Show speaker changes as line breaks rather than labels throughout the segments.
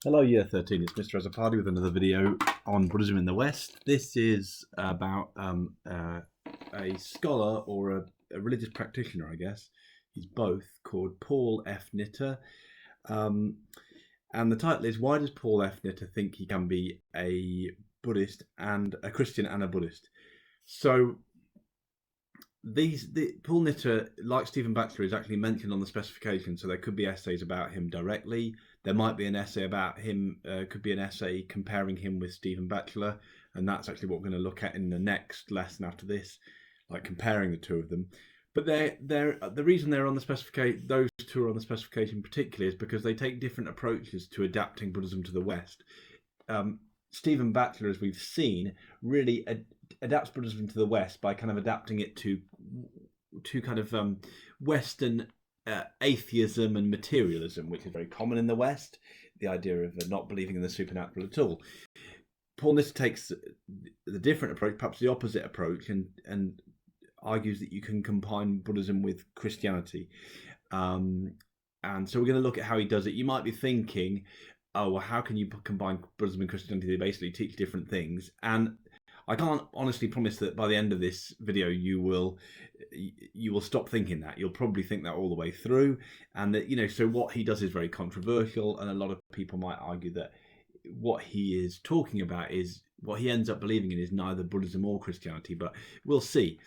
Hello, Year 13. It's Mr. Azapadi with another video on Buddhism in the West. This is about a scholar or a religious practitioner, I guess. He's both, called Paul F. Nitter. And the title is, Why does Paul F. Nitter think he can be a Buddhist and a Christian and a Buddhist? So Paul Nitter, like Stephen Batchelor, is actually mentioned on the specification, so there could be essays about him directly. There might be an essay about him, could be an essay comparing him with Stephen Batchelor, and that's actually what we're going to look at in the next lesson after this, like comparing the two of them. But the reason they're on the specification, those two are on the specification particularly, is because they take different approaches to adapting Buddhism to the West. Stephen Batchelor, as we've seen, really adapts Buddhism to the West by kind of adapting it to kind of Western atheism and materialism, which is very common in the West, the idea of not believing in the supernatural at all. Paul Nitter takes the different approach, perhaps the opposite approach, and argues that you can combine Buddhism with Christianity. And so we're going to look at how he does it. You might be thinking, oh, well, how can you combine Buddhism and Christianity? They basically teach different things. And I can't honestly promise that by the end of this video you will stop thinking that. You'll probably think that all the way through, and that so what he does is very controversial, and a lot of people might argue that what he is talking about is what he ends up believing in is neither Buddhism or Christianity. But we'll see.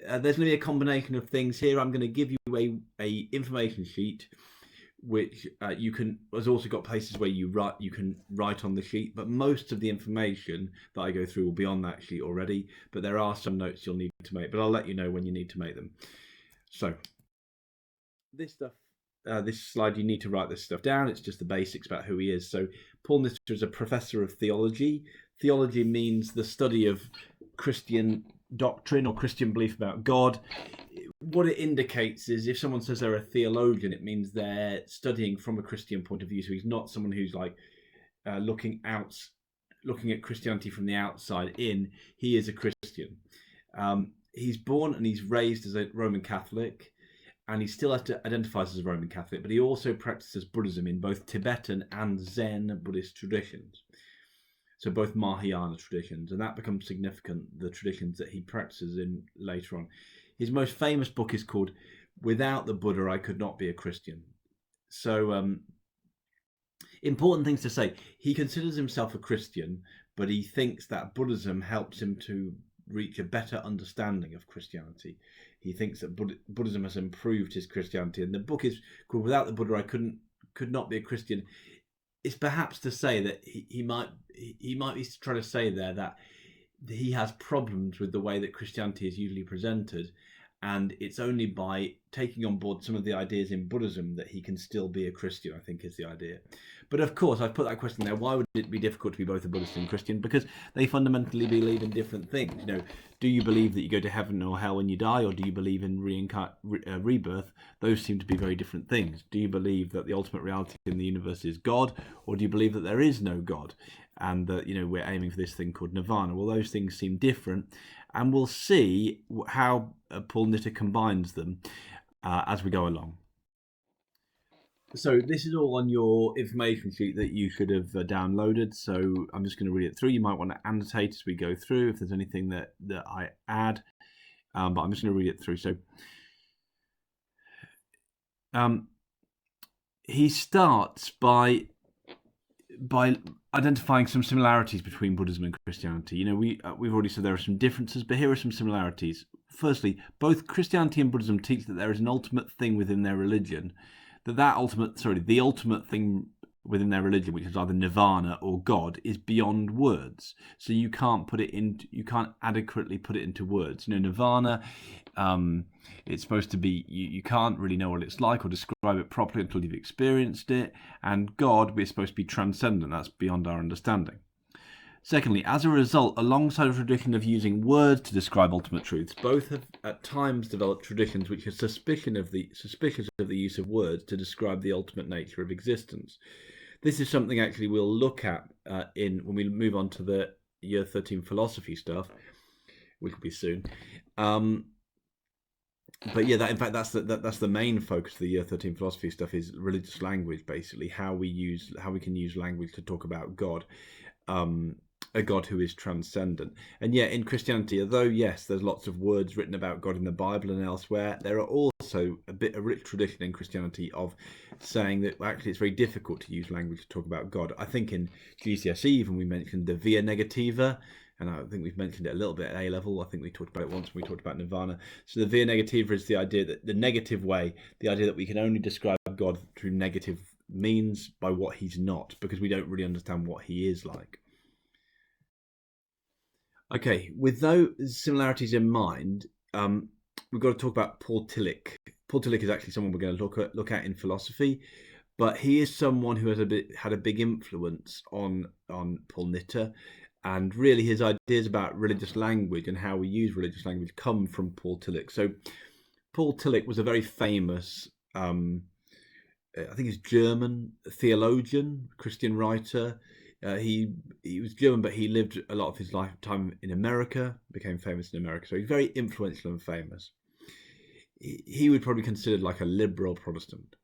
There's going to be a combination of things here. I'm going to give you a information sheet, which you can. There's also got places where you can write on the sheet, but most of the information that I go through will be on that sheet already. But there are some notes you'll need to make, but I'll let you know when you need to make them. So this stuff, this slide, you need to write this stuff down. It's just the basics about who he is. So Paul Nitter is a professor of theology. Theology means the study of Christian doctrine or Christian belief about God. What it indicates is if someone says they're a theologian, it means they're studying from a Christian point of view. So he's not someone who's like looking at Christianity from the outside in. He is a Christian. He's born and he's raised as a Roman Catholic, and he still identifies as a Roman Catholic, but he also practices Buddhism in both Tibetan and Zen Buddhist traditions. So both Mahayana traditions, and that becomes significant, the traditions that he practices in later on. His most famous book is called Without the Buddha, I Could Not Be a Christian. So important things to say. He considers himself a Christian, but he thinks that Buddhism helps him to reach a better understanding of Christianity. He thinks that Buddhism has improved his Christianity. And the book is called Without the Buddha, I Could Not Be a Christian. It's perhaps to say that he might be trying to say there that he has problems with the way that Christianity is usually presented, and it's only by taking on board some of the ideas in Buddhism that he can still be a Christian, I think is the idea. But of course, I've put that question there. Why would it be difficult to be both a Buddhist and Christian? Because they fundamentally believe in different things. Do you believe that you go to heaven or hell when you die, or do you believe in rebirth? Those seem to be very different things. Do you believe that the ultimate reality in the universe is God, or do you believe that there is no God, and that we're aiming for this thing called Nirvana? Well, those things seem different, and we'll see how Paul Nitter combines them as we go along. So this is all on your information sheet that you should have downloaded. So I'm just going to read it through. You might want to annotate as we go through if there's anything that I add, but I'm just going to read it through. So he starts by identifying some similarities between Buddhism and Christianity. We've already said there are some differences, but here are some similarities. Firstly, both Christianity and Buddhism teach that there is an ultimate thing within their religion, the ultimate thing within their religion, which is either Nirvana or God, is beyond words. So you can't adequately put it into words. Nirvana, it's supposed to be, you can't really know what it's like or describe it properly until you've experienced it. And God, we're supposed to be transcendent. That's beyond our understanding. Secondly, as a result, alongside a tradition of using words to describe ultimate truths, both have at times developed traditions which are suspicious of the use of words to describe the ultimate nature of existence. This is something actually we'll look at when we move on to the Year 13 philosophy stuff, which will be soon. But yeah, that in fact that's the main focus of the Year 13 philosophy stuff, is religious language, basically how we can use language to talk about God, um, a God who is transcendent. And yeah, in Christianity, although yes, there's lots of words written about God in the Bible and elsewhere, there are also a rich tradition in Christianity of saying that actually it's very difficult to use language to talk about God. I think in GCSE even we mentioned the via negativa, and I think we've mentioned it a little bit at A level. I think we talked about it once when we talked about Nirvana. So the via negativa is the idea that the negative way, the idea that we can only describe God through negative means by what he's not, because we don't really understand what he is like. Okay, with those similarities in mind, we've got to talk about Paul Tillich. Paul Tillich is actually someone we're going to look at in philosophy, but he is someone who has had a big influence on Paul Nitter, and really his ideas about religious language and how we use religious language come from Paul Tillich. So Paul Tillich was a very famous, I think he's German theologian, Christian writer. He was German, but he lived a lot of his lifetime in America, became famous in America. So he's very influential and famous. He would probably be considered like a liberal Protestant.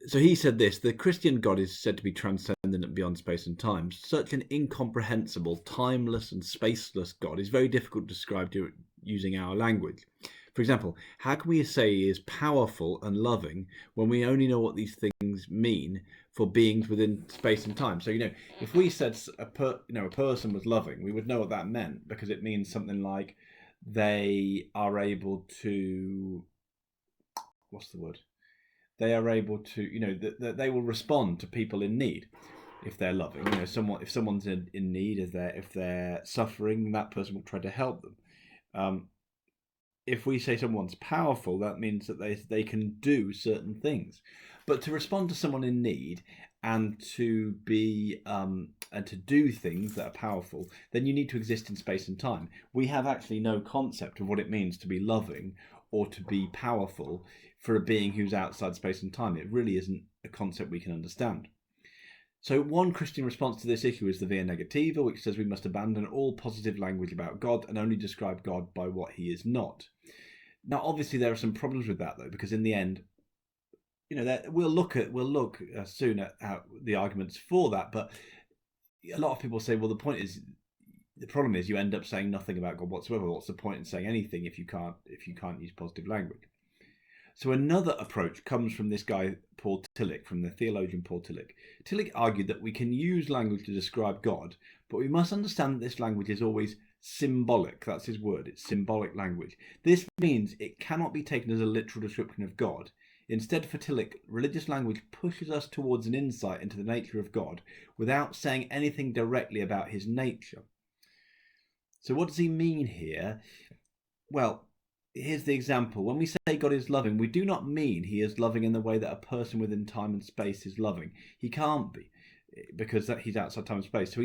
So he said this: the Christian God is said to be transcendent and beyond space and time. Such an incomprehensible, timeless and spaceless God is very difficult to describe using our language. For example, how can we say he is powerful and loving when we only know what these things mean for beings within space and time? So, if we said a person was loving, we would know what that meant, because it means something like they are able to, what's the word? They are able to, that they will respond to people in need if they're loving. If someone's in need, if they're suffering, that person will try to help them. If we say someone's powerful, that means that they can do certain things. But to respond to someone in need and to be and to do things that are powerful, then you need to exist in space and time. We have actually no concept of what it means to be loving or to be powerful for a being who's outside space and time. It really isn't a concept we can understand. So one Christian response to this issue is the via negativa, which says we must abandon all positive language about God and only describe God by what he is not. Now, obviously, there are some problems with that, though, because in the end, we'll look soon at how the arguments for that. But a lot of people say, well, the problem is you end up saying nothing about God whatsoever. What's the point in saying anything if you can't use positive language? So another approach comes from this guy, Paul Tillich, from the theologian Paul Tillich. Tillich argued that we can use language to describe God, but we must understand that this language is always symbolic. That's his word. It's symbolic language. This means it cannot be taken as a literal description of God. Instead, for Tillich, religious language pushes us towards an insight into the nature of God without saying anything directly about his nature. So what does he mean here? Well, here's the example. When we say God is loving, we do not mean he is loving in the way that a person within time and space is loving. He can't be, because he's outside time and space. So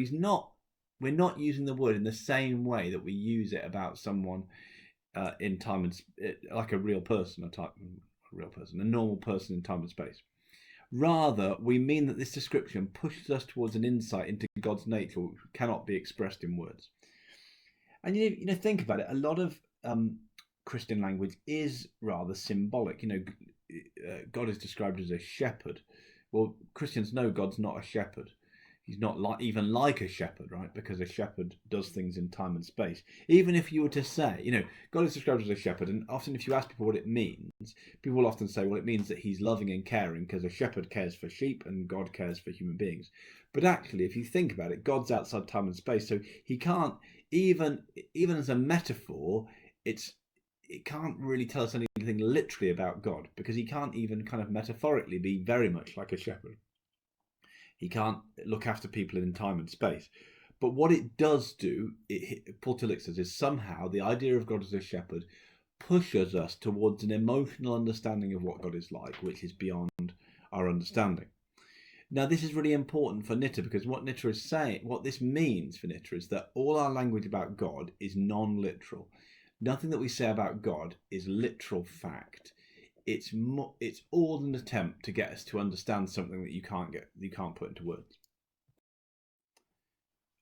we're not using the word in the same way that we use it about someone in time and like a real person, a normal person in time and space. Rather, we mean that this description pushes us towards an insight into God's nature which cannot be expressed in words. And think about it. A lot of Christian language is rather symbolic. God is described as a shepherd. Well, Christians know God's not a shepherd. He's not even like a shepherd, right? Because a shepherd does things in time and space. Even if you were to say, God is described as a shepherd, and often if you ask people what it means, people will often say, well, it means that he's loving and caring, because a shepherd cares for sheep and God cares for human beings. But actually, if you think about it, God's outside time and space, so he can't, even as a metaphor, it can't really tell us anything literally about God, because he can't even kind of metaphorically be very much like a shepherd. He can't look after people in time and space. But what it does do, Paul Tillich says, is somehow the idea of God as a shepherd pushes us towards an emotional understanding of what God is like, which is beyond our understanding. Now, this is really important for Nitter, because what Nitter is saying, what this means for Nitter, is that all our language about God is non-literal. Nothing that we say about God is literal fact. It's all an attempt to get us to understand something that you can't put into words.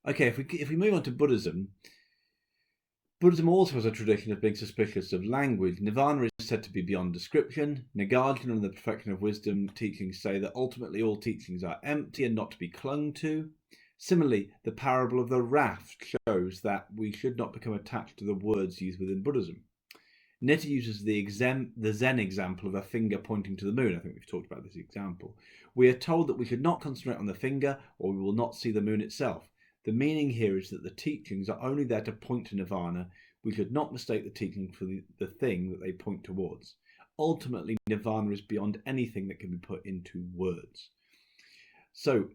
Okay, if we move on to Buddhism Buddhism also has a tradition of being suspicious of language. Nirvana is said to be beyond description. Nagarjuna and the Perfection of Wisdom teachings say that ultimately all teachings are empty and not to be clung to. Similarly, the parable of the raft shows that we should not become attached to the words used within Buddhism. Nitta uses the Zen example of a finger pointing to the moon. I think we've talked about this example. We are told that we should not concentrate on the finger or we will not see the moon itself. The meaning here is that the teachings are only there to point to Nirvana. We should not mistake the teaching for the thing that they point towards. Ultimately, Nirvana is beyond anything that can be put into words. So,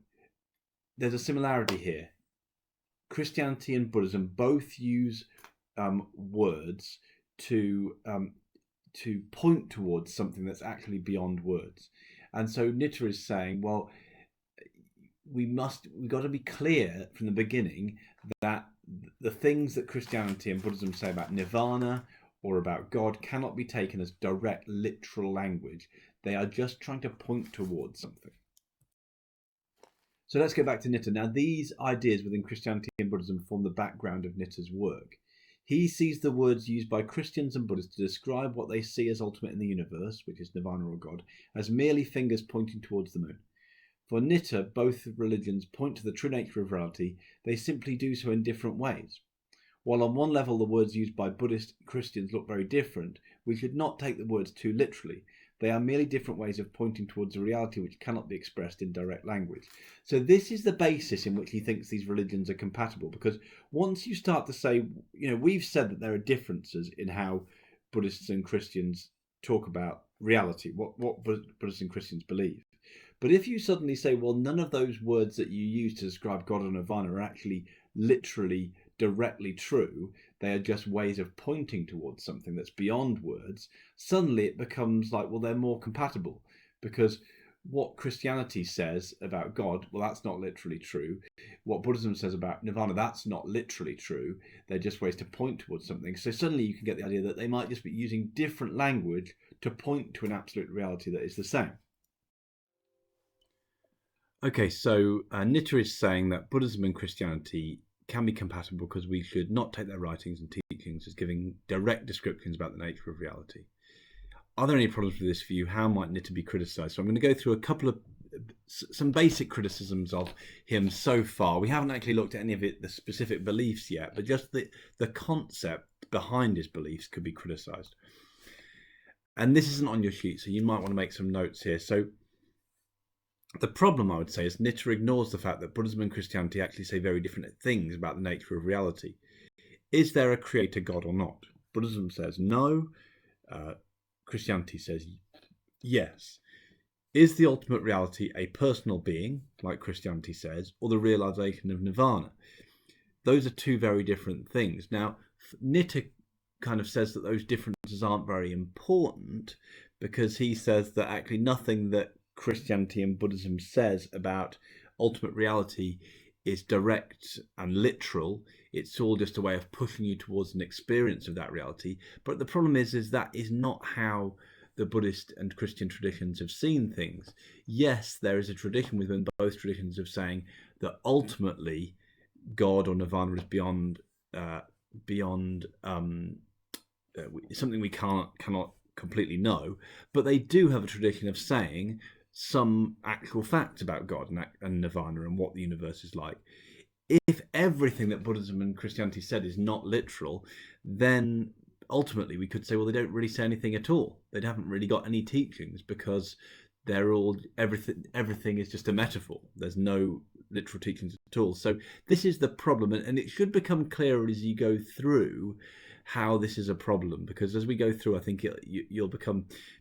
there's a similarity here. Christianity and Buddhism both use words to point towards something that's actually beyond words. And so Nitta is saying, well, we've got to be clear from the beginning that the things that Christianity and Buddhism say about Nirvana or about God cannot be taken as direct literal language. They are just trying to point towards something. So let's get back to Nitta. Now, these ideas within Christianity and Buddhism form the background of Nitta's work. He sees the words used by Christians and Buddhists to describe what they see as ultimate in the universe, which is Nirvana or God, as merely fingers pointing towards the moon. For Nitta, both religions point to the true nature of reality. They simply do so in different ways. While on one level the words used by Buddhist Christians look very different, we should not take the words too literally. They are merely different ways of pointing towards a reality which cannot be expressed in direct language. So this is the basis in which he thinks these religions are compatible, because once you start to say, we've said that there are differences in how Buddhists and Christians talk about reality, what Buddhists and Christians believe. But if you suddenly say, well, none of those words that you use to describe God or Nirvana are actually literally directly true, they are just ways of pointing towards something that's beyond words, suddenly it becomes like, well, they're more compatible, because what Christianity says about God, well, that's not literally true. What Buddhism says about Nirvana, that's not literally true. They're just ways to point towards something. So suddenly you can get the idea that they might just be using different language to point to an absolute reality that is the same. Okay, so Nitta is saying that Buddhism and Christianity can be compatible because we should not take their writings and teachings as giving direct descriptions about the nature of reality. Are there any problems with this view? How might Nitta be criticised? So I'm going to go through a couple of some basic criticisms of him so far. We haven't actually looked at any of the specific beliefs yet, but just the concept behind his beliefs could be criticised. And this isn't on your sheet, so you might want to make some notes here. So the problem, I would say, is Nitta ignores the fact that Buddhism and Christianity actually say very different things about the nature of reality. Is there a creator God or not? Buddhism says no. Christianity says yes. Is the ultimate reality a personal being, like Christianity says, or the realization of Nirvana? Those are two very different things. Now, Nitta kind of says that those differences aren't very important because he says that actually nothing that Christianity and Buddhism says about ultimate reality is direct and literal. It's all just a way of pushing you towards an experience of that reality. But the problem is that is not how the Buddhist and Christian traditions have seen things. Yes, there is a tradition within both traditions of saying that ultimately God or Nirvana is beyond something we cannot completely know. But they do have a tradition of saying some actual facts about God and Nirvana and what the universe is like. If everything that Buddhism and Christianity said is not literal, then ultimately we could say, well, they don't really say anything at all. They haven't really got any teachings because they're all everything is just a metaphor. There's no literal teachings at all. So this is the problem, and it should become clearer as you go through how this is a problem, because as we go through, I think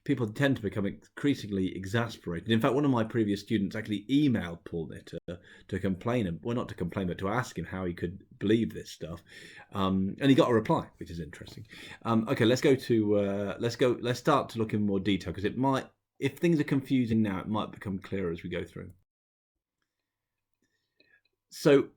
people tend to become increasingly exasperated. In fact, one of my previous students actually emailed Paul Nitta to complain, well, not to complain, but to ask him how he could believe this stuff, and he got a reply, which is interesting. Okay, let's start to look in more detail, because it might, if things are confusing now, it might become clearer as we go through. So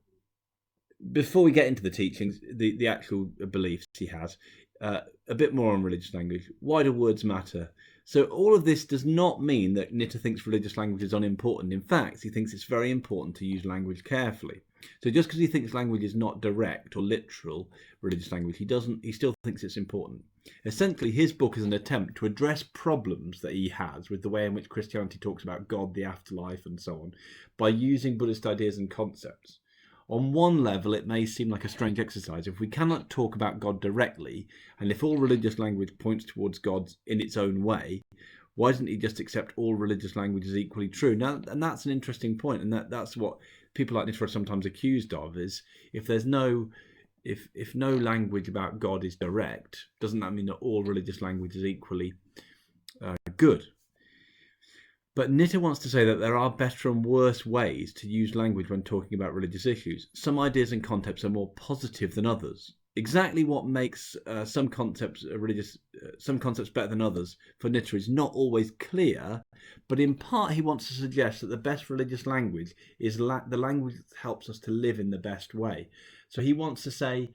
before we get into the teachings, the actual beliefs he has, a bit more on religious language. Why do words matter? So all of this does not mean that Nitta thinks religious language is unimportant. In fact, he thinks it's very important to use language carefully. So just because he thinks language is not direct or literal religious language, he still thinks it's important. Essentially, his book is an attempt to address problems that he has with the way in which Christianity talks about God, the afterlife, and so on, by using Buddhist ideas and concepts. On one level, it may seem like a strange exercise. If we cannot talk about God directly, and if all religious language points towards God in its own way, why doesn't he just accept all religious language as equally true? Now, and that's an interesting point, and that's what people like this are sometimes accused of, is if no language about God is direct, doesn't that mean that all religious language is equally good? But Nitter wants to say that there are better and worse ways to use language when talking about religious issues. Some ideas and concepts are more positive than others. Exactly what makes some concepts better than others for Nitter is not always clear, but in part he wants to suggest that the best religious language is the language that helps us to live in the best way. So he wants to say,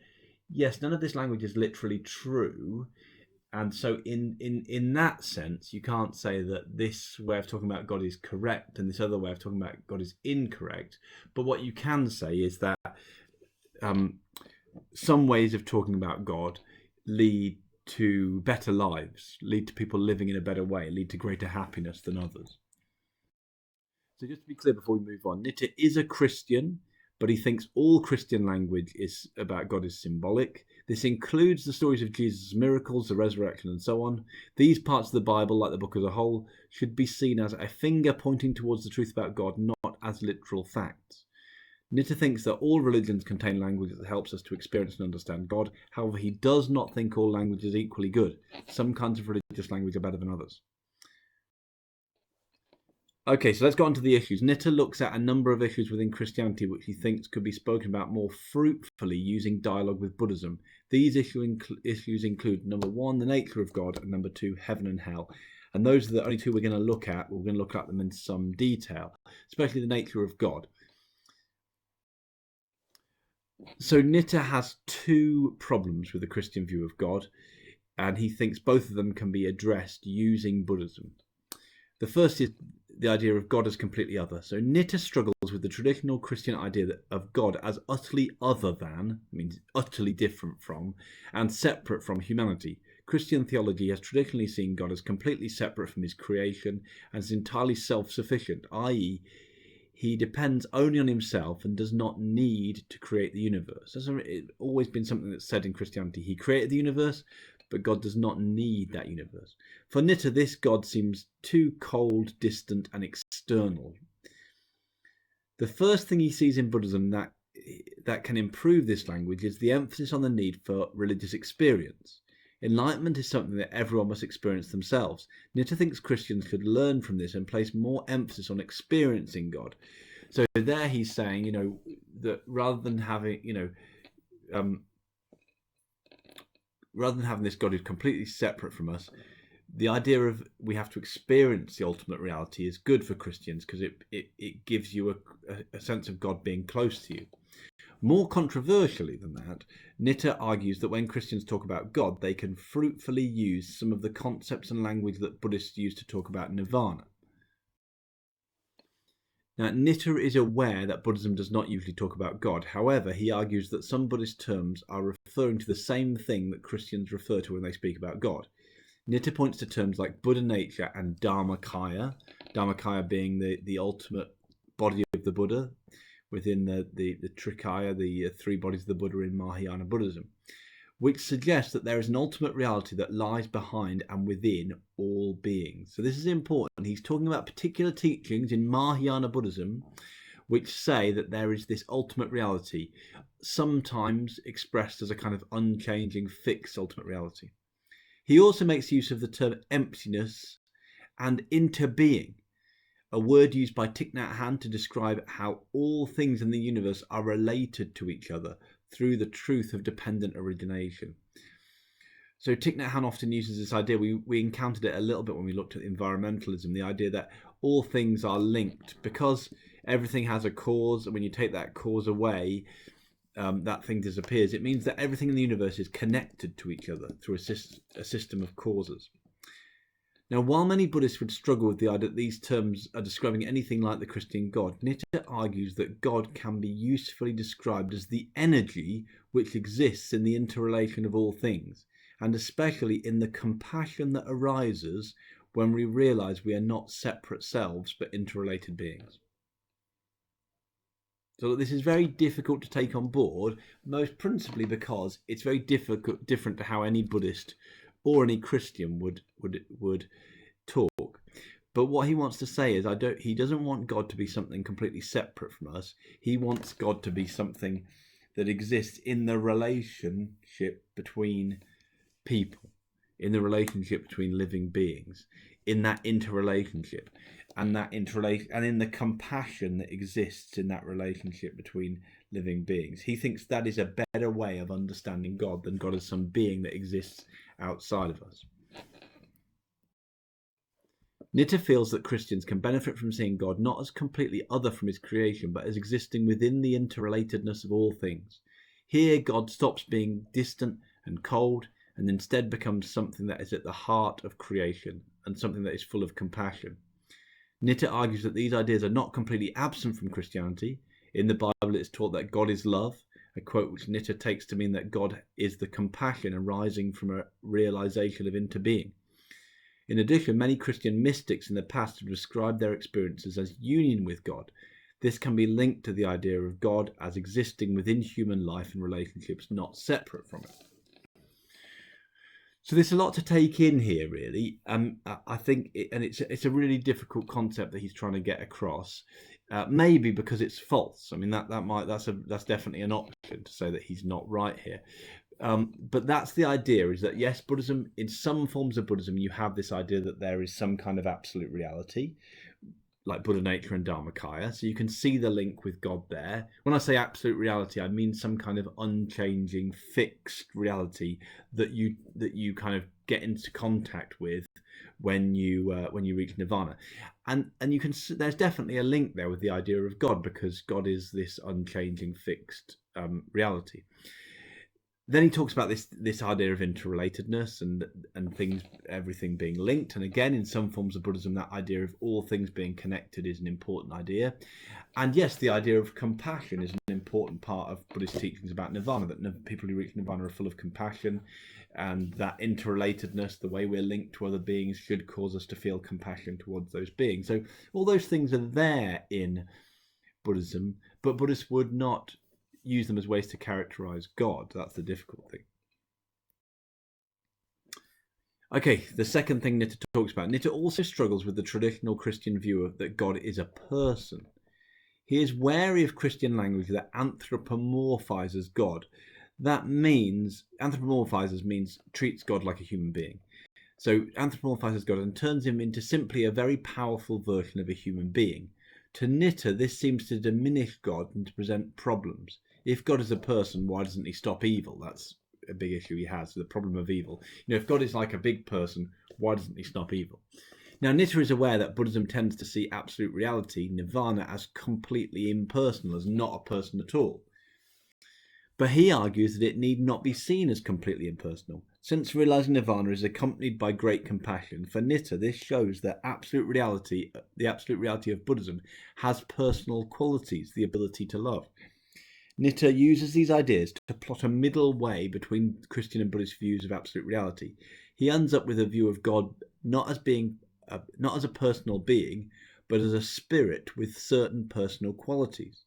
yes, none of this language is literally true, and so in that sense, you can't say that this way of talking about God is correct and this other way of talking about God is incorrect. But what you can say is that some ways of talking about God lead to better lives, lead to people living in a better way, lead to greater happiness than others. So just to be clear before we move on, Nitter is a Christian, but he thinks all Christian language is about God is symbolic. This includes the stories of Jesus' miracles, the resurrection, and so on. These parts of the Bible, like the book as a whole, should be seen as a finger pointing towards the truth about God, not as literal facts. Nitter thinks that all religions contain language that helps us to experience and understand God. However, he does not think all language is equally good. Some kinds of religious language are better than others. Okay, so let's go on to the issues. Nitter looks at a number of issues within Christianity which he thinks could be spoken about more fruitfully using dialogue with Buddhism. These issues include, number one, the nature of God, and number two, heaven and hell. And those are the only two we're going to look at. We're going to look at them in some detail, especially the nature of God. So Nitter has two problems with the Christian view of God, and he thinks both of them can be addressed using Buddhism. The first is the idea of God as completely other. So Nitter struggles with the traditional Christian idea of God as utterly other than, means utterly different from, and separate from humanity. Christian theology has traditionally seen God as completely separate from his creation and as entirely self-sufficient, i.e., he depends only on himself and does not need to create the universe. That's always been something that's said in Christianity. He created the universe, but God does not need that universe. For Nitter, this God seems too cold, distant, and external. The first thing he sees in Buddhism that can improve this language is the emphasis on the need for religious experience. Enlightenment is something that everyone must experience themselves. Nitter thinks Christians could learn from this and place more emphasis on experiencing God. So there he's saying, that rather than having this God who's completely separate from us, the idea of we have to experience the ultimate reality is good for Christians because it gives you a sense of God being close to you. More controversially than that, Nitter argues that when Christians talk about God, they can fruitfully use some of the concepts and language that Buddhists use to talk about Nirvana. Now, Nitter is aware that Buddhism does not usually talk about God. However, he argues that some Buddhist terms are referring to the same thing that Christians refer to when they speak about God. Nitter points to terms like Buddha nature and Dharmakaya, Dharmakaya being the ultimate body of the Buddha within the Trikaya, the three bodies of the Buddha in Mahayana Buddhism, which suggests that there is an ultimate reality that lies behind and within all beings. So this is important. He's talking about particular teachings in Mahayana Buddhism which say that there is this ultimate reality, sometimes expressed as a kind of unchanging, fixed ultimate reality. He also makes use of the term emptiness and interbeing, a word used by Thich Nhat Hanh to describe how all things in the universe are related to each other through the truth of dependent origination. So Thich Nhat Hanh often uses this idea. We encountered it a little bit when we looked at environmentalism, the idea that all things are linked because everything has a cause, and when you take that cause away, that thing disappears. It means that everything in the universe is connected to each other through a system of causes. Now, while many Buddhists would struggle with the idea that these terms are describing anything like the Christian God, Nitta argues that God can be usefully described as the energy which exists in the interrelation of all things, and especially in the compassion that arises when we realise we are not separate selves but interrelated beings. So this is very difficult to take on board, most principally because it's very different to how any Buddhist or any Christian would talk. But what he wants to say is he doesn't want God to be something completely separate from us. He wants God to be something that exists in the relationship between people, in the relationship between living beings, in that interrelationship, and in the compassion that exists in that relationship between living beings. He thinks that is a better way of understanding God than God as some being that exists outside of us. Nitta feels that Christians can benefit from seeing God not as completely other from his creation, but as existing within the interrelatedness of all things. Here, God stops being distant and cold and instead becomes something that is at the heart of creation and something that is full of compassion. Nitta argues that these ideas are not completely absent from Christianity. In the Bible, it's taught that God is love, a quote which Nitta takes to mean that God is the compassion arising from a realization of interbeing. In addition, many Christian mystics in the past have described their experiences as union with God. This can be linked to the idea of God as existing within human life and relationships, not separate from it. So there's a lot to take in here, really. I think, it's a really difficult concept that he's trying to get across. Maybe because it's false. I mean, that's definitely an option to say that he's not right here. But that's the idea: is that yes, Buddhism, in some forms of Buddhism, you have this idea that there is some kind of absolute reality, like Buddha nature and Dharmakaya. So you can see the link with God there. When I say absolute reality, I mean some kind of unchanging, fixed reality that you kind of get into contact with when you reach Nirvana, and you can there's definitely a link there with the idea of God, because God is this unchanging, fixed reality. Then he talks about this idea of interrelatedness and things, everything being linked. And again, in some forms of Buddhism, that idea of all things being connected is an important idea. And yes, the idea of compassion is an important part of Buddhist teachings about Nirvana, that people who reach Nirvana are full of compassion, and that interrelatedness, the way we're linked to other beings, should cause us to feel compassion towards those beings. So all those things are there in Buddhism, but Buddhists would not use them as ways to characterize God. That's the difficult thing. Okay, the second thing Nitta talks about. Nitta also struggles with the traditional Christian view of that God is a person. He is wary of Christian language that anthropomorphizes God. That means, anthropomorphizes means treats God like a human being. So anthropomorphizes God and turns him into simply a very powerful version of a human being. To Nitta, this seems to diminish God and to present problems. If God is a person, why doesn't he stop evil? That's a big issue he has, the problem of evil. If God is like a big person, why doesn't he stop evil? Now, Nitta is aware that Buddhism tends to see absolute reality, Nirvana, as completely impersonal, as not a person at all. But he argues that it need not be seen as completely impersonal. Since realizing Nirvana is accompanied by great compassion, for Nitta, this shows that the absolute reality of Buddhism has personal qualities, the ability to love. Nitta uses these ideas to plot a middle way between Christian and Buddhist views of absolute reality. He ends up with a view of God not as a personal being, but as a spirit with certain personal qualities.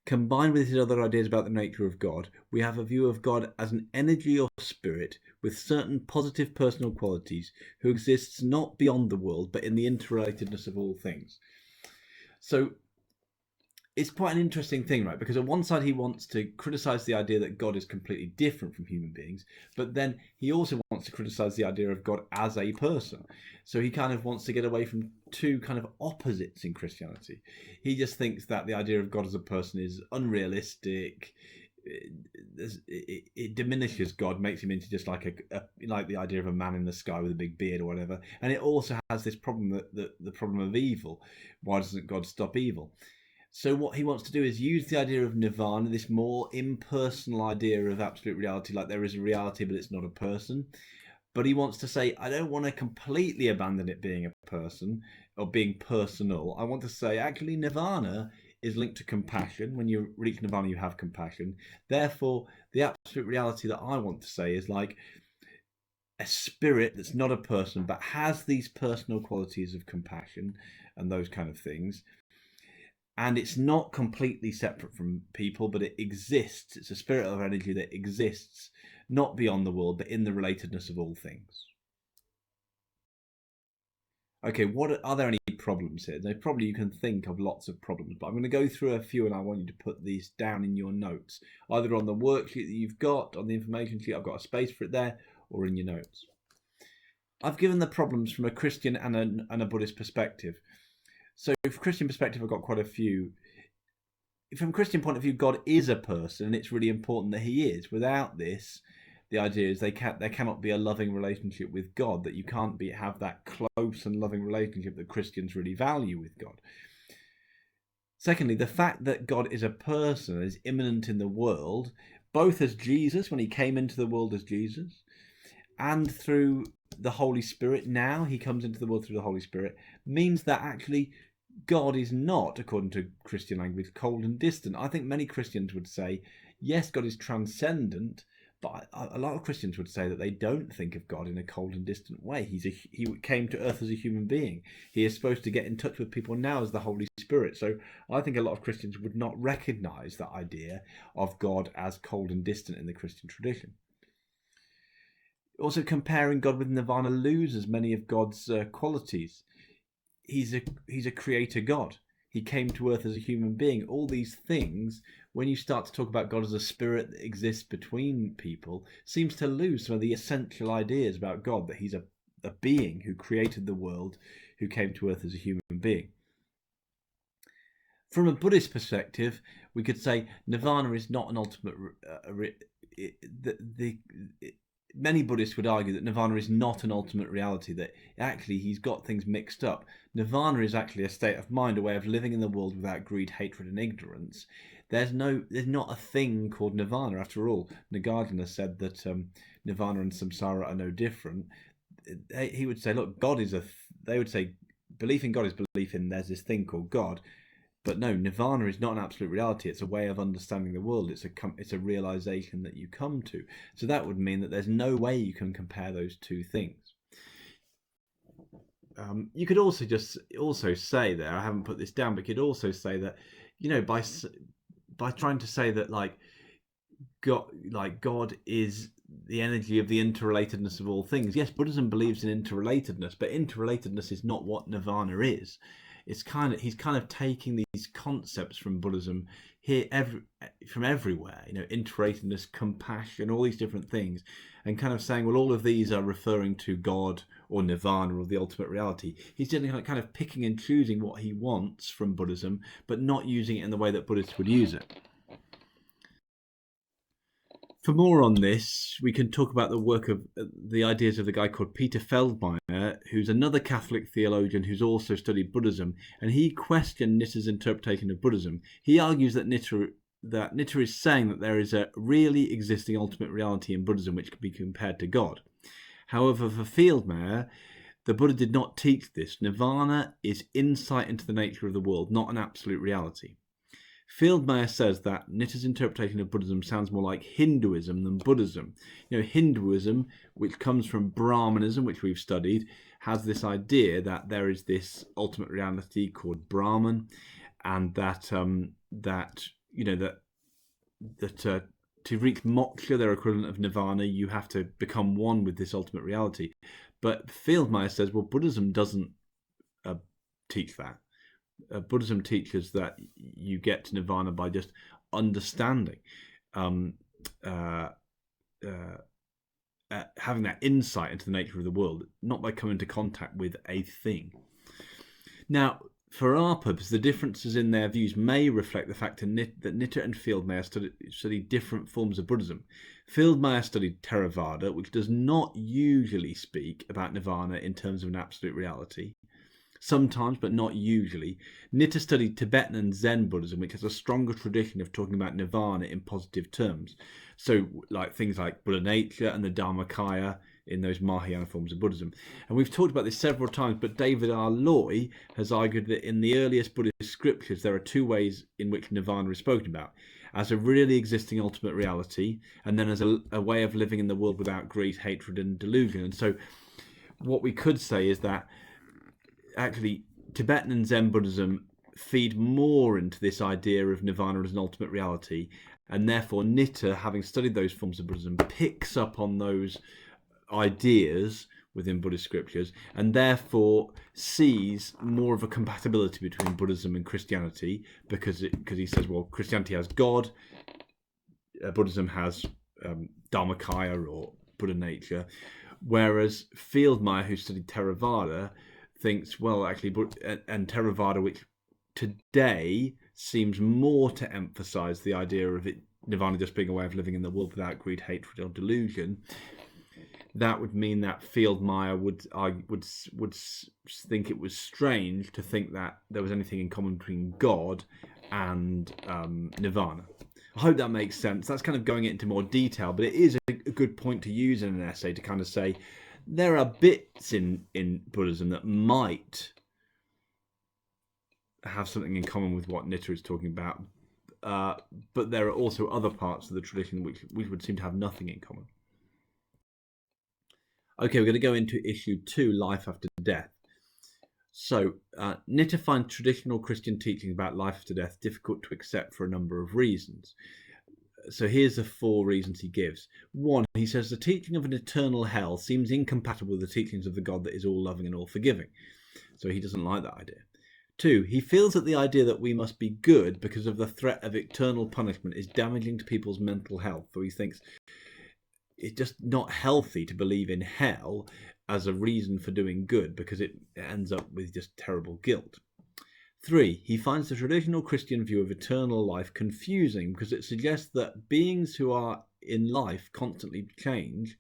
Combined with his other ideas about the nature of God, we have a view of God as an energy or spirit with certain positive personal qualities, who exists not beyond the world, but in the interrelatedness of all things. So it's quite an interesting thing, right? Because on one side, he wants to criticize the idea that God is completely different from human beings, but then he also wants to criticize the idea of God as a person. So he kind of wants to get away from two kind of opposites in Christianity. He just thinks that the idea of God as a person is unrealistic. It diminishes God, makes him into just like like the idea of a man in the sky with a big beard or whatever. And it also has this problem, the problem of evil. Why doesn't God stop evil? So what he wants to do is use the idea of Nirvana, this more impersonal idea of absolute reality, like there is a reality but it's not a person, but he wants to say, I don't want to completely abandon it being a person or being personal. I want to say, actually, Nirvana is linked to compassion. When you reach Nirvana, you have compassion. Therefore, the absolute reality that I want to say is like a spirit that's not a person, but has these personal qualities of compassion and those kind of things. And it's not completely separate from people, but it exists. It's a spirit of energy that exists, not beyond the world, but in the relatedness of all things. Okay, are there any problems here? Now, probably you can think of lots of problems, but I'm going to go through a few and I want you to put these down in your notes, either on the worksheet that you've got, on the information sheet, I've got a space for it there, or in your notes. I've given the problems from a Christian and a Buddhist perspective. So from a Christian perspective, I've got quite a few. From a Christian point of view, God is a person, and it's really important that he is. Without this, the idea is there cannot be a loving relationship with God, that you can't have that close and loving relationship that Christians really value with God. Secondly, the fact that God is a person, is immanent in the world, both as Jesus, when he came into the world as Jesus, and through the Holy Spirit, now he comes into the world through the Holy Spirit, means that actually God is not, according to Christian language, cold and distant. I think many Christians would say, yes, God is transcendent, but a lot of Christians would say that they don't think of God in a cold and distant way. He came to earth as a human being. He is supposed to get in touch with people now as the Holy Spirit. So I think a lot of Christians would not recognize that idea of God as cold and distant in the Christian tradition. Also, comparing God with Nirvana loses many of God's qualities. He's a creator God. He came to earth as a human being. All these things, when you start to talk about God as a spirit that exists between people, seems to lose some of the essential ideas about God, that he's a being who created the world, who came to earth as a human being. From a Buddhist perspective, we could say Nirvana is not an ultimate... Many Buddhists would argue that Nirvana is not an ultimate reality, that actually he's got things mixed up. Nirvana is actually a state of mind, a way of living in the world without greed, hatred and ignorance. There's not a thing called Nirvana. After all, Nagarjuna said that Nirvana and samsara are no different. He would say, look, God is they would say belief in God is belief in there's this thing called God. But no, Nirvana is not an absolute reality. It's a way of understanding the world. It's a realization that you come to. So that would mean that there's no way you can compare those two things. You could also say there, I haven't put this down, but you could also say that, by trying to say that God is the energy of the interrelatedness of all things. Yes, Buddhism believes in interrelatedness, but interrelatedness is not what Nirvana is. He's kind of taking these concepts from Buddhism here from everywhere, interrelatedness, compassion, all these different things, and kind of saying, well, all of these are referring to God or Nirvana or the ultimate reality. He's just kind of picking and choosing what he wants from Buddhism, but not using it in the way that Buddhists would use it. For more on this, we can talk about the work of the ideas of the guy called Peter Feldmayer, who's another Catholic theologian who's also studied Buddhism, and he questioned Nitter's interpretation of Buddhism. He argues that Nitter is saying that there is a really existing ultimate reality in Buddhism which can be compared to God. However, for Feldmayer, the Buddha did not teach this. Nirvana is insight into the nature of the world, not an absolute reality. Feldmayer says that Nitter's interpretation of Buddhism sounds more like Hinduism than Buddhism. Hinduism, which comes from Brahmanism, which we've studied, has this idea that there is this ultimate reality called Brahman, and that to reach moksha, their equivalent of nirvana, you have to become one with this ultimate reality. But Feldmayer says, well, Buddhism doesn't teach that. Buddhism teaches that you get to nirvana by just understanding, having that insight into the nature of the world, not by coming into contact with a thing. Now, for our purpose, the differences in their views may reflect the fact that Nitter and Feldmayer studied different forms of Buddhism. Feldmayer studied Theravada, which does not usually speak about nirvana in terms of an absolute reality. Sometimes, but not usually. Nitter studied Tibetan and Zen Buddhism, which has a stronger tradition of talking about nirvana in positive terms. So, like things like Buddha nature and the Dharmakaya, in those Mahayana forms of Buddhism. And we've talked about this several times, but David R. Loy has argued that in the earliest Buddhist scriptures, there are two ways in which Nirvana is spoken about: as a really existing ultimate reality, and then as a way of living in the world without greed, hatred, and delusion. And so what we could say is that actually Tibetan and Zen Buddhism feed more into this idea of Nirvana as an ultimate reality, and therefore Nitta, having studied those forms of Buddhism, picks up on those ideas within Buddhist scriptures, and therefore sees more of a compatibility between Buddhism and Christianity, because he says, well, Christianity has God, Buddhism has Dharmakaya or Buddha nature, whereas Fieldmeyer, who studied Theravada, thinks, well, actually, and Theravada, which today seems more to emphasize the idea of Nirvana just being a way of living in the world without greed, hatred, or delusion. That would mean that Fieldmeyer would think it was strange to think that there was anything in common between God and Nirvana. I hope that makes sense. That's kind of going into more detail, but it is a good point to use in an essay to kind of say there are bits in Buddhism that might have something in common with what Nitta is talking about, but there are also other parts of the tradition which would seem to have nothing in common. Okay, we're going to go into issue 2, life after death. So, Nitta finds traditional Christian teachings about life after death difficult to accept for a number of reasons. So here's the 4 reasons he gives. 1, he says the teaching of an eternal hell seems incompatible with the teachings of the God that is all loving and all forgiving. So he doesn't like that idea. 2, he feels that the idea that we must be good because of the threat of eternal punishment is damaging to people's mental health. So he thinks it's just not healthy to believe in hell as a reason for doing good, because it ends up with just terrible guilt. 3, he finds the traditional Christian view of eternal life confusing because it suggests that beings who in life constantly change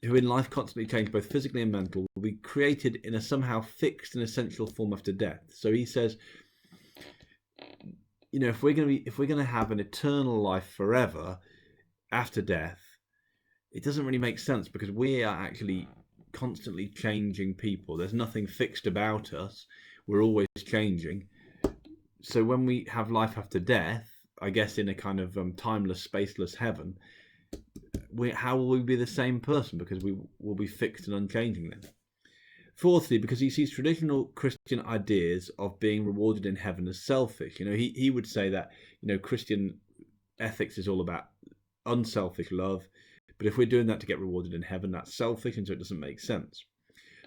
both physically and mentally, will be created in a somehow fixed and essential form after death. So he says, if we're going to have an eternal life forever after death, it doesn't really make sense, because we are actually constantly changing people. There's nothing fixed about us. We're always changing. So when we have life after death, I guess in a kind of timeless, spaceless heaven, how will we be the same person? Because we will be fixed and unchanging then. 4thly, because he sees traditional Christian ideas of being rewarded in heaven as selfish. He would say that Christian ethics is all about unselfish love, but if we're doing that to get rewarded in heaven, that's selfish, and so it doesn't make sense.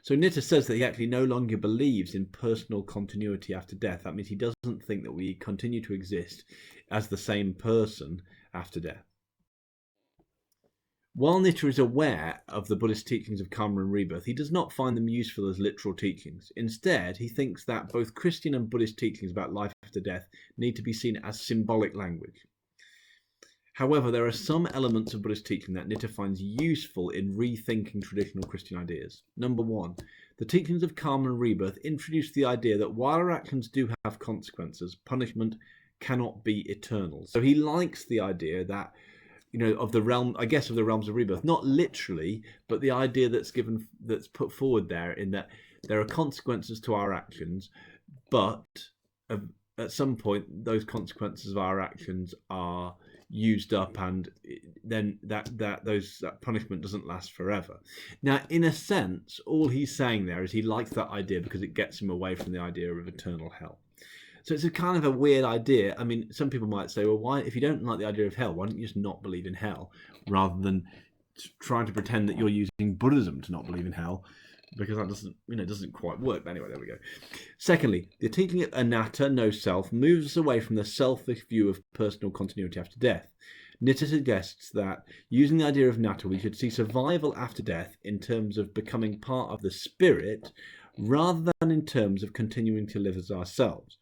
So Nitta says that he actually no longer believes in personal continuity after death. That means he doesn't think that we continue to exist as the same person after death. While Nitta is aware of the Buddhist teachings of karma and rebirth, he does not find them useful as literal teachings. Instead, he thinks that both Christian and Buddhist teachings about life after death need to be seen as symbolic language. However, there are some elements of Buddhist teaching that Nitta finds useful in rethinking traditional Christian ideas. Number 1, the teachings of karma and rebirth introduce the idea that while our actions do have consequences, punishment cannot be eternal. So he likes the idea that, of the realms of rebirth, not literally, but the idea that's put forward there, in that there are consequences to our actions, but at some point those consequences of our actions are used up, and then that punishment doesn't last forever. Now, in a sense, all he's saying there is he likes that idea because it gets him away from the idea of eternal hell. So it's a kind of a weird idea. I mean, some people might say, well, why, if you don't like the idea of hell, why don't you just not believe in hell, rather than trying to pretend that you're using Buddhism to not believe in hell? Because that doesn't quite work. But anyway, there we go. Secondly, the teaching of anatta, no self, moves us away from the selfish view of personal continuity after death. Nitta suggests that, using the idea of anatta, we should see survival after death in terms of becoming part of the spirit, rather than in terms of continuing to live as ourselves.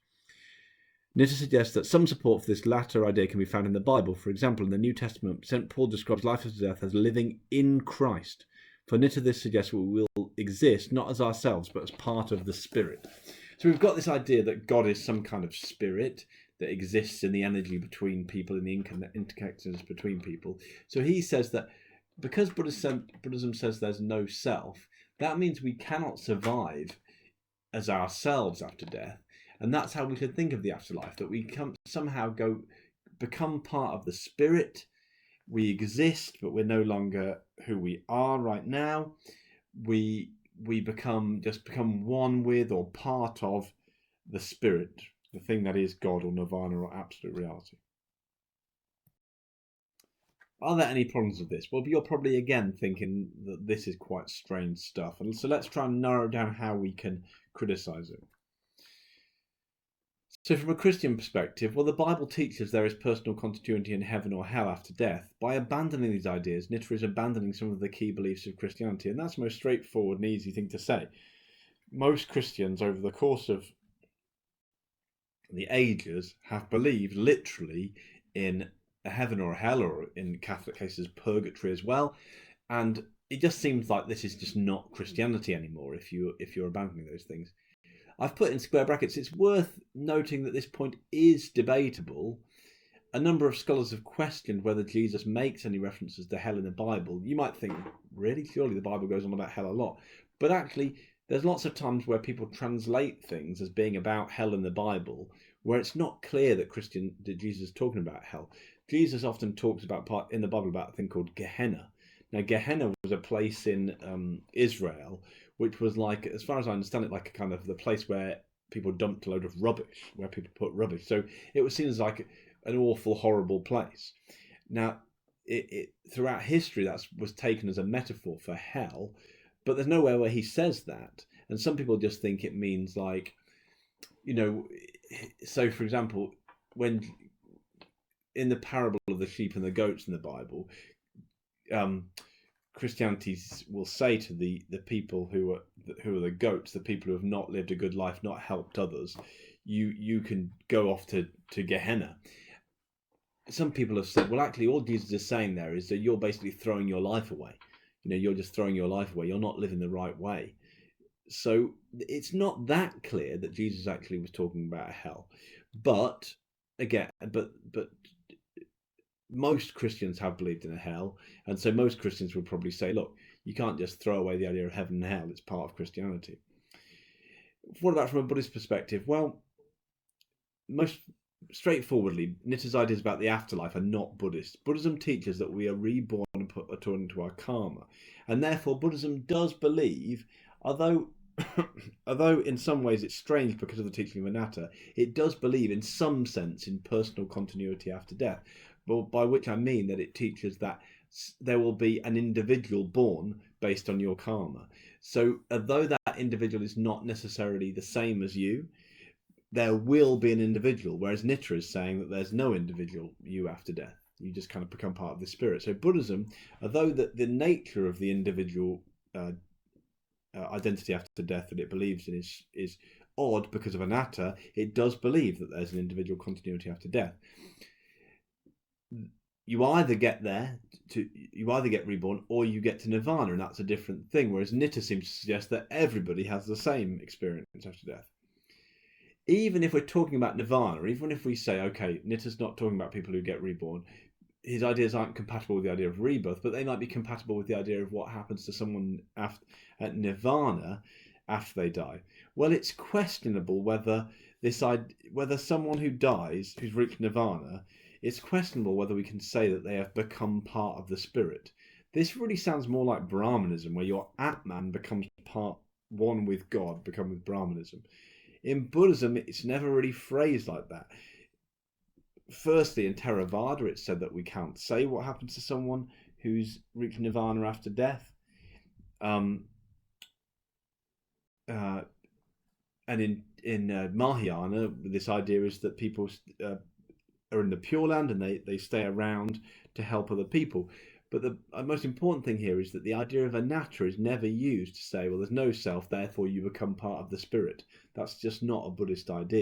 Nitta suggests that some support for this latter idea can be found in the Bible. For example, in the New Testament, St. Paul describes life after death as living in Christ. For Nitta, this suggests we will exist not as ourselves, but as part of the spirit. So we've got this idea that God is some kind of spirit that exists in the energy between people, in the interconnectedness between people. So he says that because Buddhism says there's no self, that means we cannot survive as ourselves after death. And that's how we could think of the afterlife, that we somehow become part of the spirit. We exist, but we're no longer who we are right now. We become one with or part of the spirit, the thing that is God or Nirvana or absolute reality. Are there any problems with this? Well, you're probably again thinking that this is quite strange stuff. And so let's try and narrow down how we can criticize it. So from a Christian perspective, well, the Bible teaches there is personal continuity in heaven or hell after death. By abandoning these ideas, Nietzsche is abandoning some of the key beliefs of Christianity. And that's the most straightforward and easy thing to say. Most Christians over the course of the ages have believed literally in a heaven or a hell, or in Catholic cases purgatory as well, and it just seems like this is just not Christianity anymore if you're abandoning those things. I've put in square brackets, it's worth noting that this point is debatable. A number of scholars have questioned whether Jesus makes any references to hell in the Bible. You might think, really? Surely the Bible goes on about hell a lot. But actually, there's lots of times where people translate things as being about hell in the Bible, where it's not clear that Jesus is talking about hell. Jesus often talks in the Bible about a thing called Gehenna. Now, Gehenna was a place in Israel, which was like, as far as I understand it, like a kind of the place where people dumped a load of rubbish, where people put rubbish. So it was seen as like an awful, horrible place. Now, throughout history, that was taken as a metaphor for hell, but there's nowhere where he says that. And some people just think it means like, so for example, when in the parable of the sheep and the goats in the Bible, Christianity will say to the people who are the goats, the people who have not lived a good life, not helped others, you can go off to Gehenna. Some people have said, well, actually, all Jesus is saying there is that you're basically throwing your life away. You're just throwing your life away. You're not living the right way. So it's not that clear that Jesus actually was talking about hell. But again, but most Christians have believed in a hell, and so most Christians would probably say, look, you can't just throw away the idea of heaven and hell. It's part of Christianity. What about from a Buddhist perspective? Well, most straightforwardly, Nietzsche's ideas about the afterlife are not Buddhist. Buddhism teaches that we are reborn and put according to our karma, and therefore Buddhism does believe, although in some ways it's strange because of the teaching of Anatta, it does believe in some sense in personal continuity after death, but by which I mean that it teaches that there will be an individual born based on your karma. So although that individual is not necessarily the same as you, there will be an individual, whereas Nietzsche is saying that there's no individual you after death. You just kind of become part of the spirit. So Buddhism, although the nature of the individual identity after death that it believes in is odd because of Anatta, it does believe that there's an individual continuity after death. You either get reborn, or you get to Nirvana, and that's a different thing. Whereas Nietzsche seems to suggest that everybody has the same experience after death. Even if we're talking about Nirvana, even if we say, okay, Nietzsche's not talking about people who get reborn, his ideas aren't compatible with the idea of rebirth, but they might be compatible with the idea of what happens to someone at Nirvana after they die. Well, it's questionable whether someone who dies, who's reached Nirvana, it's questionable whether we can say that they have become part of the spirit. This really sounds more like Brahmanism, where your Atman becomes one with God, become with Brahmanism. In Buddhism, it's never really phrased like that. Firstly, in Theravada, it's said that we can't say what happens to someone who's reached Nirvana after death. And in Mahayana, this idea is that people are in the Pure Land and they stay around to help other people. But the most important thing here is that the idea of anatta is never used to say, well, there's no self, therefore you become part of the spirit. That's just not a Buddhist idea.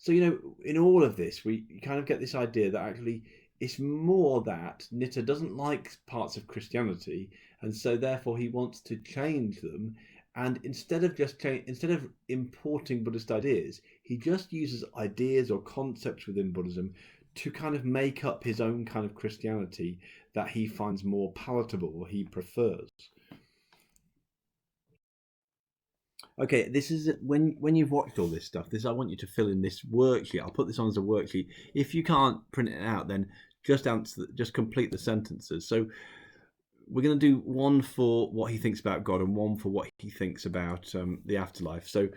So, in all of this, we kind of get this idea that actually it's more that Nietzsche doesn't like parts of Christianity, and so therefore he wants to change them. And instead of importing Buddhist ideas, he just uses ideas or concepts within Buddhism to kind of make up his own kind of Christianity that he finds more palatable or he prefers. Okay, this is when you've watched all this stuff. I want you to fill in this worksheet. I'll put this on as a worksheet. If you can't print it out, then just complete the sentences. So we're going to do one for what he thinks about God and one for what he thinks about the afterlife. So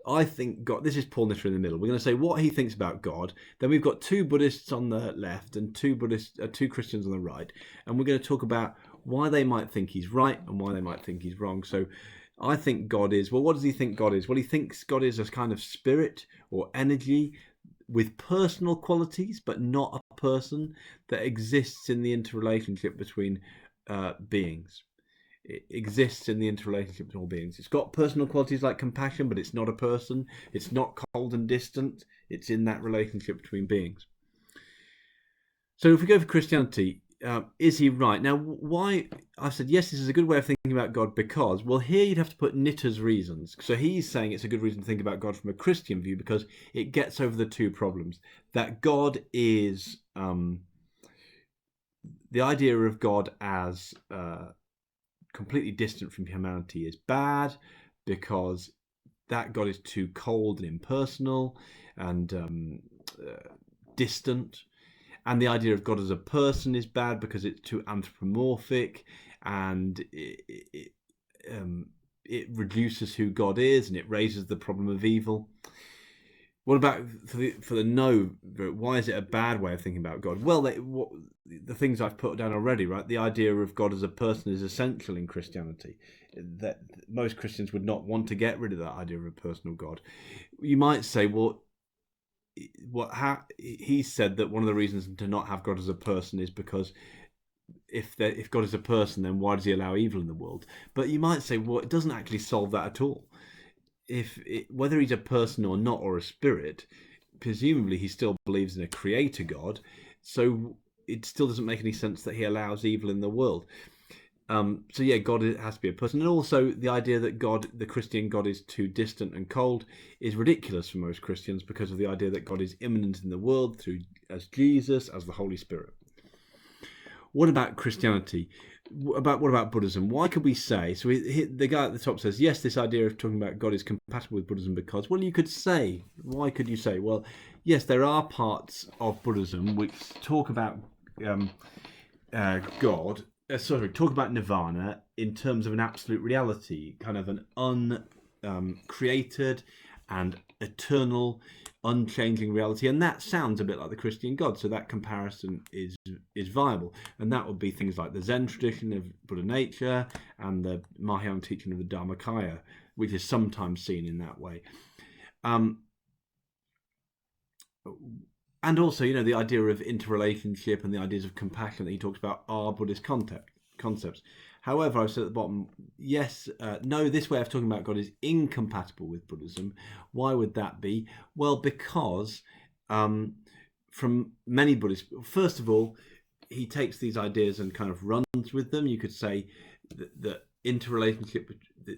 I think God. This is Paul Knitter in the middle. We're going to say what he thinks about God. Then we've got two Buddhists on the left and two Christians on the right, and we're going to talk about why they might think he's right and why they might think he's wrong. So I think God is, well, what does he think God is? Well, he thinks God is a kind of spirit or energy with personal qualities, but not a person, that exists in the interrelationship between beings. It exists in the interrelationship between all beings. It's got personal qualities like compassion, but it's not a person. It's not cold and distant. It's in that relationship between beings. So if we go for Christianity, is he right? Now, why? I said, yes, this is a good way of thinking about God because, well, here you'd have to put Knitter's reasons. So he's saying it's a good reason to think about God from a Christian view because it gets over the two problems. That God is, the idea of God as completely distant from humanity is bad because that God is too cold and impersonal and distant. And the idea of God as a person is bad because it's too anthropomorphic and it reduces who God is and it raises the problem of evil. What about for the no? Why is it a bad way of thinking about God? Well, the things I've put down already, right? The idea of God as a person is essential in Christianity. That most Christians would not want to get rid of that idea of a personal God. You might say, well, he said that one of the reasons to not have God as a person is because if God is a person, then why does he allow evil in the world? But you might say, well, it doesn't actually solve that at all. Whether he's a person or not, or a spirit, presumably he still believes in a creator God, so it still doesn't make any sense that he allows evil in the world. So yeah, God has to be a person. And also the idea that God, the Christian God, is too distant and cold is ridiculous for most Christians because of the idea that God is immanent in the world as Jesus, as the Holy Spirit. What about Christianity? What about Buddhism? Why could we say, so the guy at the top says, yes, this idea of talking about God is compatible with Buddhism because, well, you could say, why could you say, well, yes, there are parts of Buddhism which talk about God, talk about Nirvana in terms of an absolute reality, kind of an uncreated and eternal, unchanging reality, and that sounds a bit like the Christian God. So that comparison is viable, and that would be things like the Zen tradition of Buddha nature and the Mahayana teaching of the Dharmakaya, which is sometimes seen in that way. And also, the idea of interrelationship and the ideas of compassion that he talks about are Buddhist concepts. However, I've said at the bottom, yes, no, this way of talking about God is incompatible with Buddhism. Why would that be? Well, because from many Buddhists, first of all, he takes these ideas and kind of runs with them. You could say that interrelationship,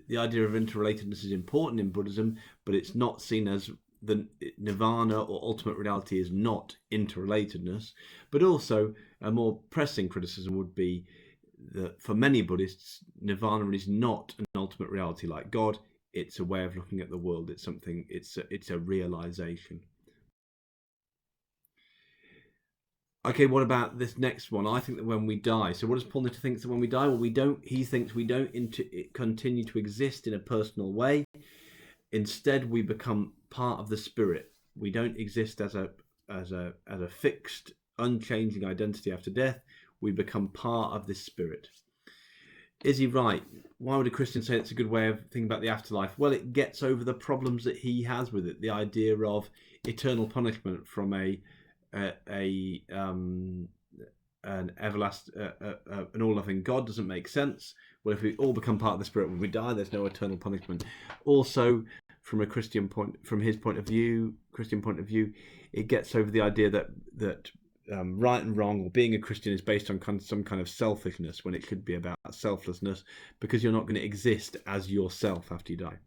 the idea of interrelatedness is important in Buddhism, but it's not seen as the Nirvana or ultimate reality is not interrelatedness. But also a more pressing criticism would be that for many Buddhists, Nirvana is not an ultimate reality like God. It's a way of looking at the world. It's something. It's a realization. Okay, what about this next one? I think that when we die. So what does Paul Knitter think that when we die? Well, we don't. He thinks we don't continue to exist in a personal way. Instead, we become part of the spirit. We don't exist as a fixed, unchanging identity after death. We become part of this spirit. Is he right? Why would a Christian say it's a good way of thinking about the afterlife? Well, it gets over the problems that he has with it. The idea of eternal punishment from an everlasting, an all-loving God doesn't make sense. Well, if we all become part of the spirit when we die, there's no eternal punishment. Also, from a Christian Christian point of view, it gets over the idea that right and wrong or being a Christian is based on some kind of selfishness when it should be about selflessness, because you're not going to exist as yourself after you die.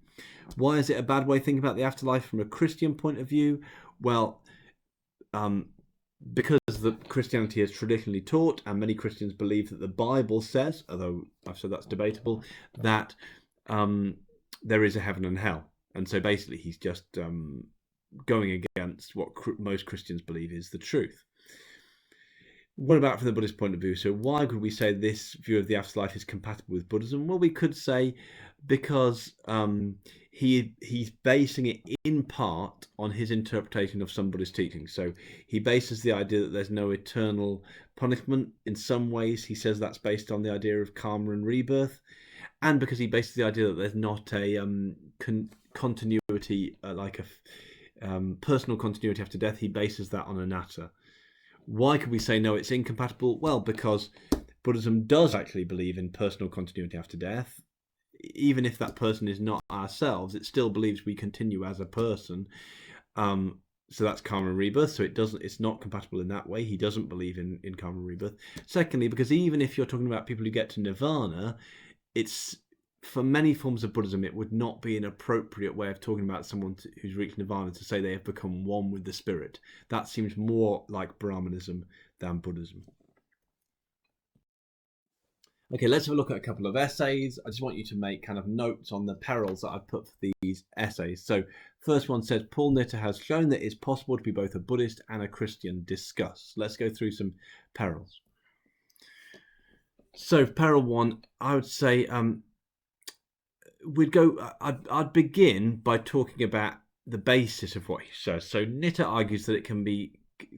Why is it a bad way thinking about the afterlife from a Christian point of view? Well, because Christianity is traditionally taught, and many Christians believe that the Bible says, although I've said that's debatable, that there is a heaven and hell. And so basically he's just going against what most Christians believe is the truth. What about from the Buddhist point of view? So why could we say this view of the afterlife is compatible with Buddhism? Well, we could say because he's basing it in part on his interpretation of some Buddhist teachings. So he bases the idea that there's no eternal punishment. In some ways, he says that's based on the idea of karma and rebirth. And because he bases the idea that there's not a continuity, like a personal continuity after death, he bases that on anatta. Why could we say no, it's incompatible? Well, because Buddhism does actually believe in personal continuity after death. Even if that person is not ourselves, it still believes we continue as a person. So that's karma and rebirth. So it's not compatible in that way. He doesn't believe in karma and rebirth. Secondly, because even if you're talking about people who get to nirvana, it's for many forms of Buddhism, it would not be an appropriate way of talking about someone who's reached nirvana to say they have become one with the spirit. That seems more like Brahmanism than Buddhism. Okay, let's have a look at a couple of essays. I just want you to make kind of notes on the perils that I've put for these essays. So first one says, Paul Nitter has shown that it's possible to be both a Buddhist and a Christian. Discuss. Let's go through some perils. So peril one, I would say I'd begin by talking about the basis of what he says. So Nitter argues that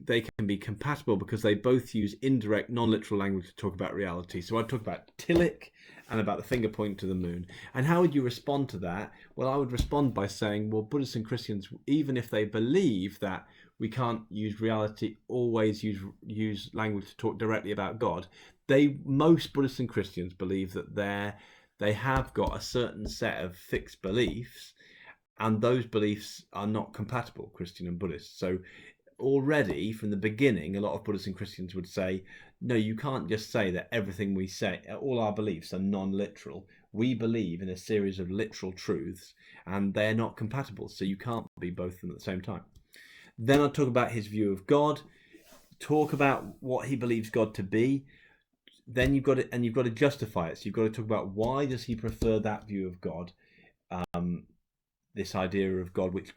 they can be compatible because they both use indirect, non-literal language to talk about reality. So I'd talk about Tillich and about the finger point to the moon. And how would you respond to that? Well, I would respond by saying, well, Buddhists and Christians, even if they believe that we can't use reality, always use language to talk directly about God, most Buddhists and Christians believe that they have got a certain set of fixed beliefs, and those beliefs are not compatible, Christian and Buddhist. So already from the beginning, a lot of Buddhists and Christians would say, no, you can't just say that everything we say, all our beliefs are non-literal. We believe in a series of literal truths, and they're not compatible, so you can't be both of them at the same time. Then I'll talk about his view of God, talk about what he believes God to be. Then you've got to justify it. So you've got to talk about why does he prefer that view of God, this idea of God which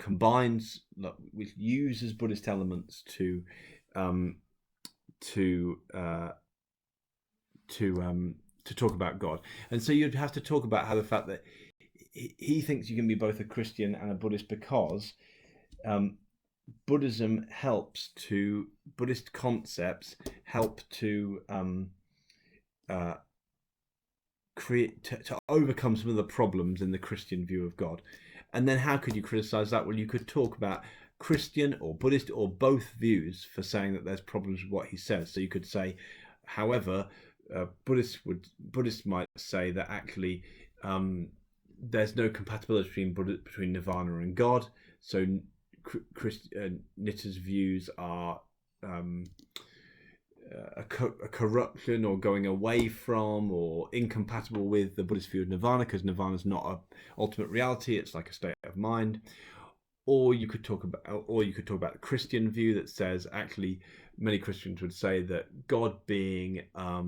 uses Buddhist elements to talk about God. And so you'd have to talk about how the fact that he thinks you can be both a Christian and a Buddhist because Buddhist concepts help to to overcome some of the problems in the Christian view of God. And then how could you criticize that? Well, you could talk about Christian or Buddhist or both views for saying that there's problems with what he says. So you could say, however, Buddhists might say that actually there's no compatibility between Nirvana and God. So Nitter's views are a corruption or going away from or incompatible with the Buddhist view of Nirvana, because Nirvana is not an ultimate reality, it's like a state of mind. Or you could talk about the Christian view that says actually many Christians would say that God being a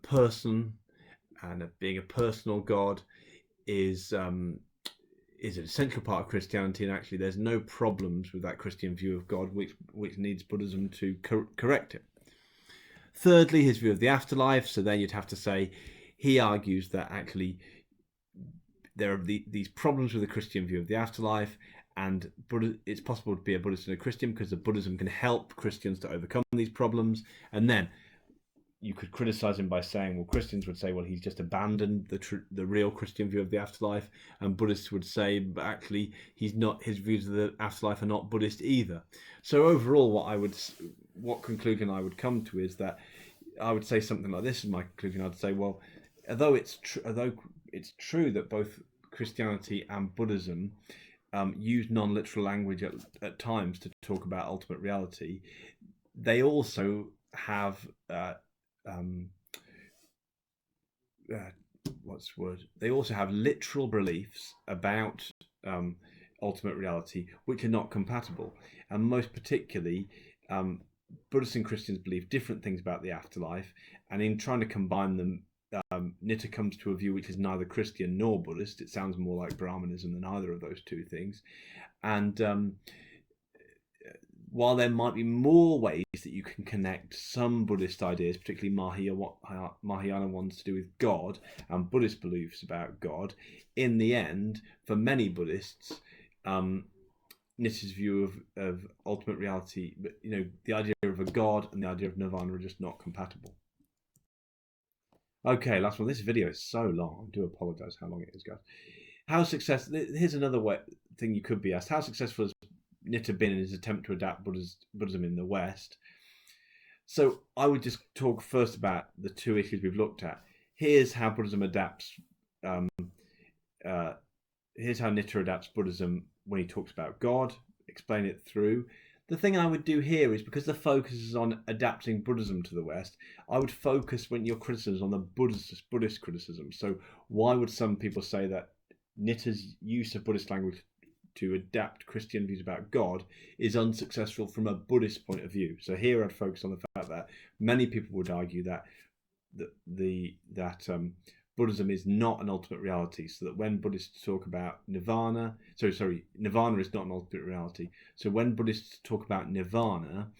person and being a personal God is an essential part of Christianity, and actually there's no problems with that Christian view of God which needs Buddhism to correct it. Thirdly, his view of the afterlife. So then you'd have to say he argues that actually there are these problems with the Christian view of the afterlife, and it's possible to be a Buddhist and a Christian because the Buddhism can help Christians to overcome these problems. And then you could criticize him by saying, well, Christians would say, well, he's just abandoned the real Christian view of the afterlife, and Buddhists would say, but actually, his views of the afterlife are not Buddhist either. So overall, what conclusion I would come to is that I would say something like this is my conclusion. I'd say, well, although it's true that both Christianity and Buddhism use non-literal language at times to talk about ultimate reality, they also have they also have literal beliefs about ultimate reality, which are not compatible. And most particularly, Buddhists and Christians believe different things about the afterlife, and in trying to combine them, Nitta comes to a view which is neither Christian nor Buddhist. It sounds more like Brahmanism than either of those two things. And while there might be more ways that you can connect some Buddhist ideas, particularly Mahayana ones to do with God and Buddhist beliefs about God, in the end, for many Buddhists, Nitta's view of ultimate reality, the idea of a God and the idea of Nirvana are just not compatible. Okay, last one. This video is so long. I do apologise how long it is, guys. Here's another thing you could be asked. How successful has Nitta been in his attempt to adapt Buddhism in the West? So I would just talk first about the two issues we've looked at. Here's how Buddhism adapts. Here's how Nitta adapts Buddhism when he talks about God. Explain it through. The thing I would do here is, because the focus is on adapting Buddhism to the West, I would focus when your criticism on the Buddhist criticism. So why would some people say that Nitta's use of Buddhist language to adapt Christian views about God is unsuccessful from a Buddhist point of view? So here I'd focus on the fact that many people would argue that Buddhism is not an ultimate reality, so that when Buddhists talk about Nirvana is not an ultimate reality. So when Buddhists talk about Nirvana,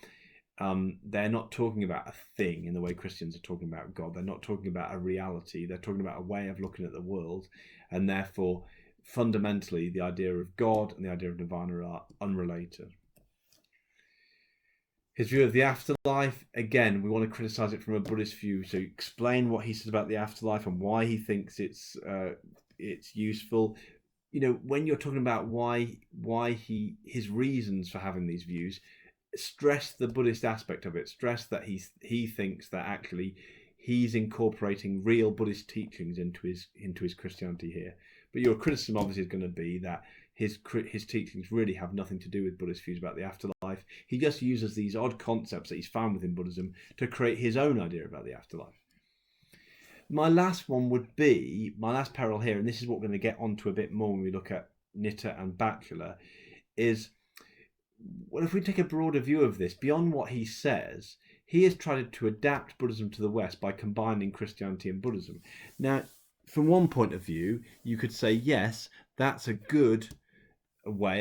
they're not talking about a thing in the way Christians are talking about God. They're not talking about a reality. They're talking about a way of looking at the world, and therefore, fundamentally, the idea of God and the idea of Nirvana are unrelated. His view of the afterlife, again, we want to criticize it from a Buddhist view. So explain what he says about the afterlife and why he thinks it's useful. When you're talking about his reasons for having these views, stress the Buddhist aspect of it. Stress that he thinks that actually he's incorporating real Buddhist teachings into his Christianity here. But your criticism obviously is going to be that his teachings really have nothing to do with Buddhist views about the afterlife. He just uses these odd concepts that he's found within Buddhism to create his own idea about the afterlife. My last peril here, and this is what we're going to get onto a bit more when we look at Nitta and Batchelor, is, well, if we take a broader view of this, beyond what he says, he has tried to adapt Buddhism to the West by combining Christianity and Buddhism. Now, from one point of view, you could say, yes, that's a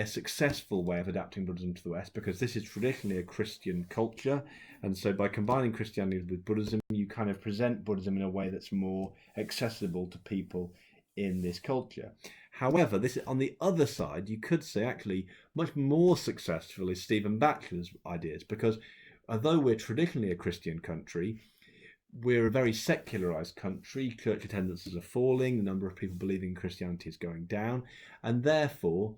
successful way of adapting Buddhism to the West, because this is traditionally a Christian culture. And so by combining Christianity with Buddhism, you kind of present Buddhism in a way that's more accessible to people in this culture. However, this, on the other side, you could say actually much more successful is Stephen Batchelor's ideas, because although we're traditionally a Christian country, we're a very secularized country. Church attendances are falling. The number of people believing in Christianity is going down. And therefore,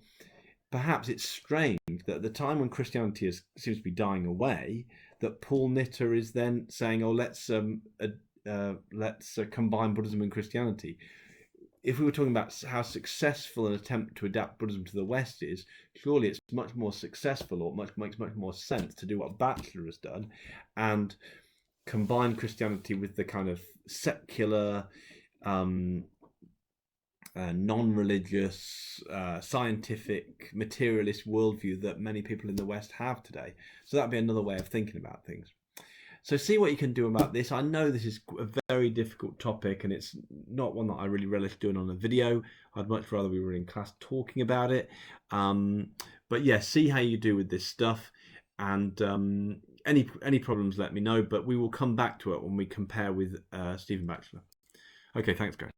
perhaps it's strange that at the time when Christianity seems to be dying away, that Paul Nitta is then saying, oh, let's combine Buddhism and Christianity. If we were talking about how successful an attempt to adapt Buddhism to the West is, surely it's much more successful, or makes much more sense to do what Batchelor has done and combine Christianity with the kind of secular, non-religious, scientific, materialist worldview that many people in the West have today. So that'd be another way of thinking about things. So see what you can do about this. I know this is a very difficult topic, and it's not one that I really relish doing on a video. I'd much rather we were in class talking about it. But yeah, see how you do with this stuff. And any problems, let me know. But we will come back to it when we compare with Stephen Batchelor. Okay, thanks, guys.